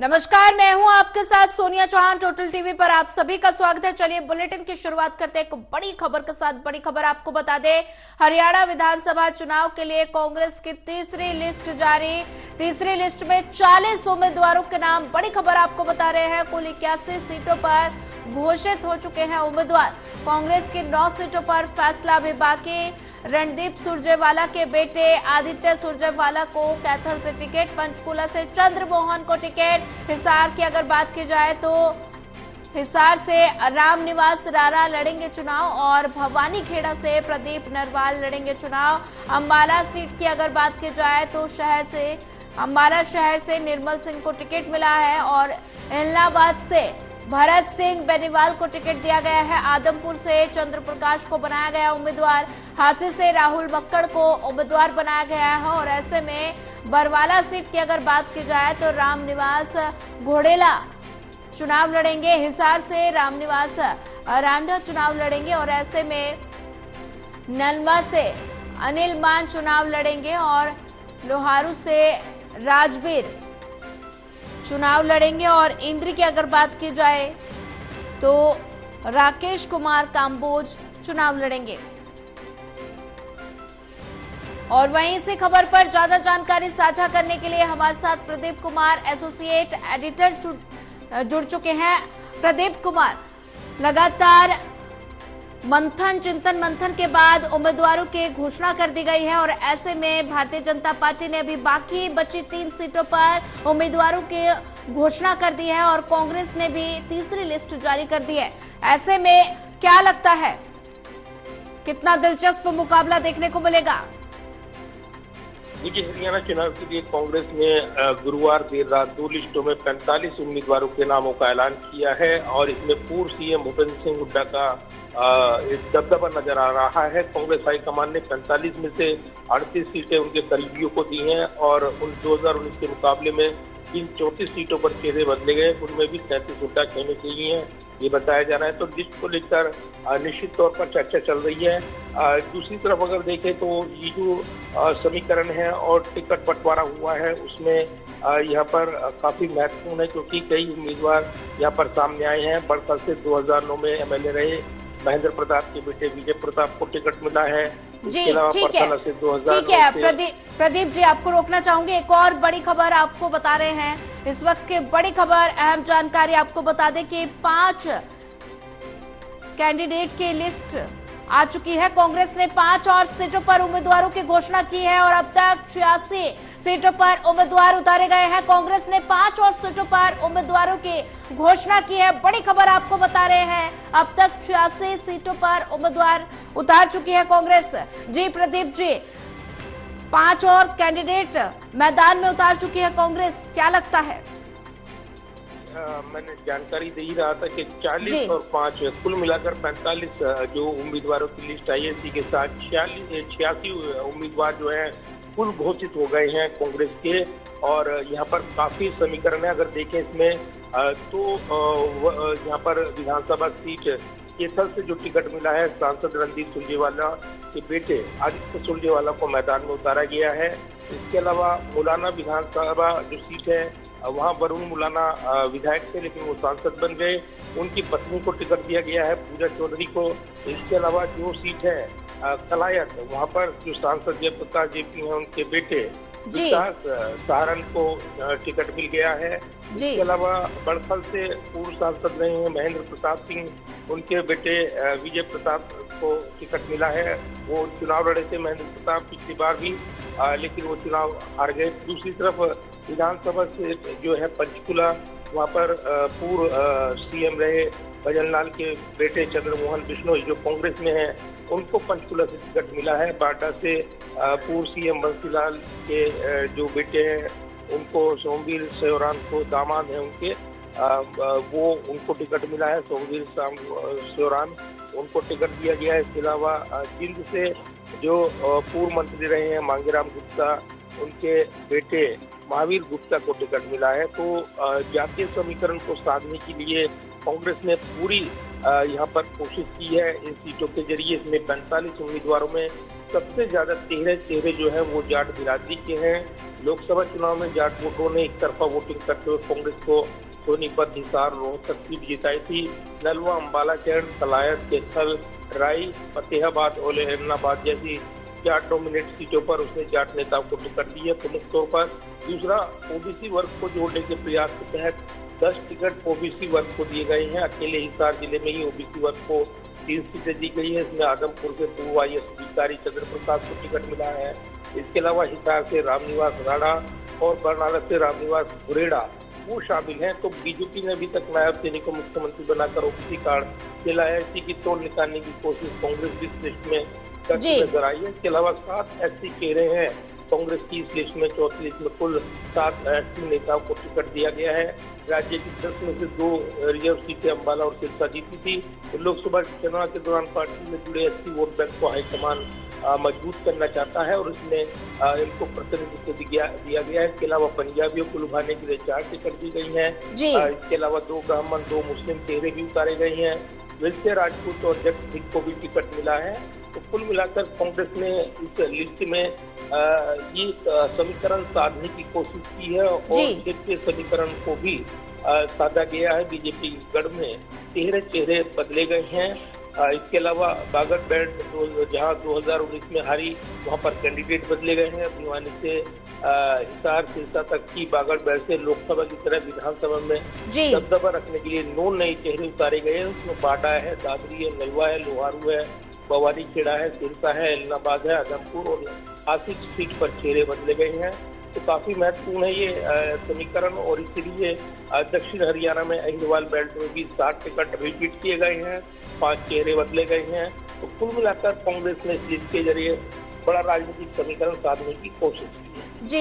नमस्कार, मैं हूं आपके साथ सोनिया चौहान। टोटल टीवी पर आप सभी का स्वागत है। चलिए बुलेटिन की शुरुआत करते हैं एक बड़ी खबर के साथ। बड़ी खबर आपको बता दें, हरियाणा विधानसभा चुनाव के लिए कांग्रेस की तीसरी लिस्ट जारी। तीसरी लिस्ट में 40 उम्मीदवारों के नाम बड़ी खबर आपको बता रहे हैं। कुल 81 सीटों पर घोषित हो चुके हैं उम्मीदवार। कांग्रेस की 9 सीटों पर फैसला अभी बाकी। रणदीप सुरजेवाला के बेटे आदित्य सुरजेवाला को कैथल से टिकट, पंचकूला से चंद्रमोहन को टिकट। हिसार की अगर बात की जाए तो हिसार से रामनिवास राणा लड़ेंगे चुनाव और भवानीखेड़ा से प्रदीप नरवाल लड़ेंगे चुनाव। अंबाला सीट की अगर बात की जाए तो अंबाला शहर से निर्मल सिंह को टिकट मिला है और इलाहाबाद से भरत सिंह बेनीवाल को टिकट दिया गया है। आदमपुर से चंद्र प्रकाश को बनाया गया उम्मीदवार। हांसी से राहुल बक्कड़ को उम्मीदवार बनाया गया है और ऐसे में बरवाला सीट की अगर बात की जाए तो रामनिवास घोड़ेला चुनाव लड़ेंगे। हिसार से रामनिवास रांडा चुनाव लड़ेंगे और ऐसे में नलवा से अनिल मान चुनाव लड़ेंगे और लोहारू से राजवीर चुनाव लड़ेंगे। और इंद्र की अगर बात की जाए तो राकेश कुमार काम्बोज चुनाव लड़ेंगे। और वहीं इसी खबर पर ज्यादा जानकारी साझा करने के लिए हमारे साथ प्रदीप कुमार एसोसिएट एडिटर जुड़ चुके हैं। प्रदीप कुमार, लगातार चिंतन मंथन के बाद उम्मीदवारों की घोषणा कर दी गई है और ऐसे में भारतीय जनता पार्टी ने अभी बाकी बची 3 सीटों पर उम्मीदवारों की घोषणा कर दी है और कांग्रेस ने भी तीसरी लिस्ट जारी कर दी है। ऐसे में क्या लगता है, कितना दिलचस्प मुकाबला देखने को मिलेगा? देखिए, हरियाणा चुनाव के लिए कांग्रेस ने गुरुवार देर रात 2 लिस्टों में 45 उम्मीदवारों के नामों का ऐलान किया है और इसमें पूर्व सीएम भूपेंद्र सिंह हुड्डा का एक दबदबा नजर आ रहा है। कांग्रेस हाईकमान ने 45 में से 38 सीटें उनके करीबियों को दी हैं और उन 2019 के मुकाबले में इन 34 सीटों पर चेहरे बदले गए। उनमें भी 37 हुड्डा खेमे चाहिए हैं, ये बताया जा रहा है। तो लिस्ट को लेकर निश्चित तौर पर चर्चा चल रही है। दूसरी तरफ अगर देखें तो ये जो समीकरण है और टिकट बंटवारा हुआ है उसमें यहाँ पर काफी महत्वपूर्ण है क्योंकि कई उम्मीदवार यहाँ पर सामने आए हैं। बड़सर से 2009 में एमएलए रहे महेंद्र प्रताप के बेटे विजय प्रताप को टिकट मिला है। जी ठीक है, ठीक है प्रदीप जी, आपको रोकना चाहूंगी। एक और बड़ी खबर आपको बता रहे हैं इस वक्त की बड़ी खबर, अहम जानकारी आपको बता दें कि 5 कैंडिडेट की लिस्ट आ चुकी है। कांग्रेस ने 5 और सीटों पर उम्मीदवारों की घोषणा की है और अब तक 86 सीटों पर उम्मीदवार उतारे गए हैं। कांग्रेस ने 5 और सीटों पर उम्मीदवारों की घोषणा की है। बड़ी खबर आपको बता रहे हैं, अब तक 86 सीटों पर उम्मीदवार उतार चुकी है कांग्रेस। जी प्रदीप जी, 5 और कैंडिडेट मैदान में उतार चुकी है कांग्रेस, क्या लगता है? मैंने जानकारी दे ही रहा था कि 40 और 5 कुल मिलाकर 45 जो उम्मीदवारों की लिस्ट आई है, इसी के साथ 86 उम्मीदवार जो है कुल घोषित हो गए हैं कांग्रेस के। और यहाँ पर काफी समीकरण है। अगर देखें इसमें तो यहाँ पर विधानसभा सीट कैथल से जो टिकट मिला है सांसद रणदीप सुरजेवाला के बेटे आदित्य सुरजेवाला को मैदान में उतारा गया है। इसके अलावा मुलाना विधानसभा जो सीट है वहाँ वरुण मुलाना विधायक थे लेकिन वो सांसद बन गए, उनकी पत्नी को टिकट दिया गया है पूजा चौधरी को। इसके अलावा जो सीट है कलायत, वहाँ पर जो सांसद जयप्रकाश जेपी हैं उनके बेटे विकास सहारण को टिकट मिल गया है। इसके अलावा बड़खल से पूर्व सांसद रहे हैं महेंद्र प्रताप सिंह, उनके बेटे विजय प्रताप को टिकट मिला है। वो चुनाव लड़े थे महेंद्र प्रताप पिछली बार भी, लेकिन वो चुनाव हार गए। दूसरी तरफ विधानसभा से जो है पंचकूला, वहाँ पर पूर्व सीएम रहे भजनलाल के बेटे चंद्रमोहन बिश्नोई जो कांग्रेस में है, उनको पंचकूला से टिकट मिला है। बाटा से पूर्व सीएम बंसीलाल के जो बेटे हैं उनको सोमवीर सेवरान को दामाद है उनके, वो उनको टिकट मिला है। सोमवीर सेवरान उनको टिकट दिया गया है। इसके अलावा जींद से जो पूर्व मंत्री रहे हैं मांगेराम गुप्ता, उनके बेटे महावीर गुप्ता को टिकट मिला है। तो जातीय समीकरण को साधने के लिए कांग्रेस ने पूरी यहाँ पर कोशिश की है इन सीटों के जरिए। इसमें 45 उम्मीदवारों में सबसे ज्यादा 13 चेहरे जो है वो जाट बिरादरी के हैं। लोकसभा चुनाव में जाट वोटरों ने एक तरफा वोटिंग करते हुए कांग्रेस को सोनीपत, हिसार, रोहतक सीट जिताई थी। नलवा, अम्बाला, कैंट, सलायत, कैथल, राई, फतेहाबाद और एलनाबाद जैसी जाट डोमिनेट सीटों पर उसने जाट नेताओं को टिकट दी है प्रमुख तौर पर। दूसरा, ओबीसी वर्ग को जोड़ने के प्रयास के तहत 10 टिकट ओबीसी वर्ग को दिए गए हैं। अकेले हिसार जिले में ही ओबीसी वर्ग को 3 सीटें दी गई है। इसमें आदमपुर से पूर्व IAS अधिकारी चंद्र प्रसाद को टिकट मिला है। इसके अलावा हिसार से रामनिवास राणा और बरनाला से रामनिवास गुरेड़ा वो शामिल हैं। तो बीजेपी ने अभी तक नायब सैनिक को मुख्यमंत्री बनाकर ओबीसी कार्ड दिलाया। इसी की तोड़ निकालने की कोशिश कांग्रेस की इस लिस्ट में करती नजर आई है। इसके अलावा 7 SC चेहरे हैं कांग्रेस की इस लिस्ट में। चौथी लिस्ट में कुल 7 SC नेताओं को टिकट दिया गया है। राज्य की 10 में से 2 रिजर्व सीटें अम्बाला और सिरसा जीती थी। तो लोकसभा चुनाव के दौरान पार्टी में जुड़े SC वोट बैंक को हाईकमान मजबूत करना चाहता है और इसमें इनको प्रतिनिधित्व दिया गया है। इसके अलावा पंजाबियों को लुभाने के लिए 4 टिकट दी गई हैं। इसके अलावा 2 ब्राह्मण, 2 मुस्लिम चेहरे भी उतारे गए हैं। विलसे राजपूत और जट सिंह को भी टिकट मिला है। तो कुल मिलाकर कांग्रेस ने इस लिस्ट में ये समीकरण साधने की कोशिश की है और के समीकरण को भी साधा गया है। बीजेपी गढ़ में 13 चेहरे बदले गए हैं। इसके अलावा बागड़ बेल्ट जहां 2019 में हारी, वहां पर कैंडिडेट बदले गए हैं। भिवानी से हिसार, सिरसा तक की बागड़ बेल्ट से लोकसभा की तरह विधानसभा में दबदबा रखने के लिए 9 नए चेहरे उतारे गए हैं। उसमें बाडा है, दादरी है, नलवा है, लोहारू है, बवारी खेड़ा है, सिरसा है, एलनाबाद है, आदमपुर और आसिफ सीट पर चेहरे बदले गए हैं। तो काफी महत्वपूर्ण है ये समीकरण और इसीलिए दक्षिण हरियाणा में अहिरवाल बेल्ट में भी 7 टिकट रिपीट किए गए हैं, 5 चेहरे बदले गए हैं। तो कुल मिलाकर कांग्रेस ने इस लिस्ट के जरिए बड़ा राजनीतिक समीकरण साधने की कोशिश की है। जी।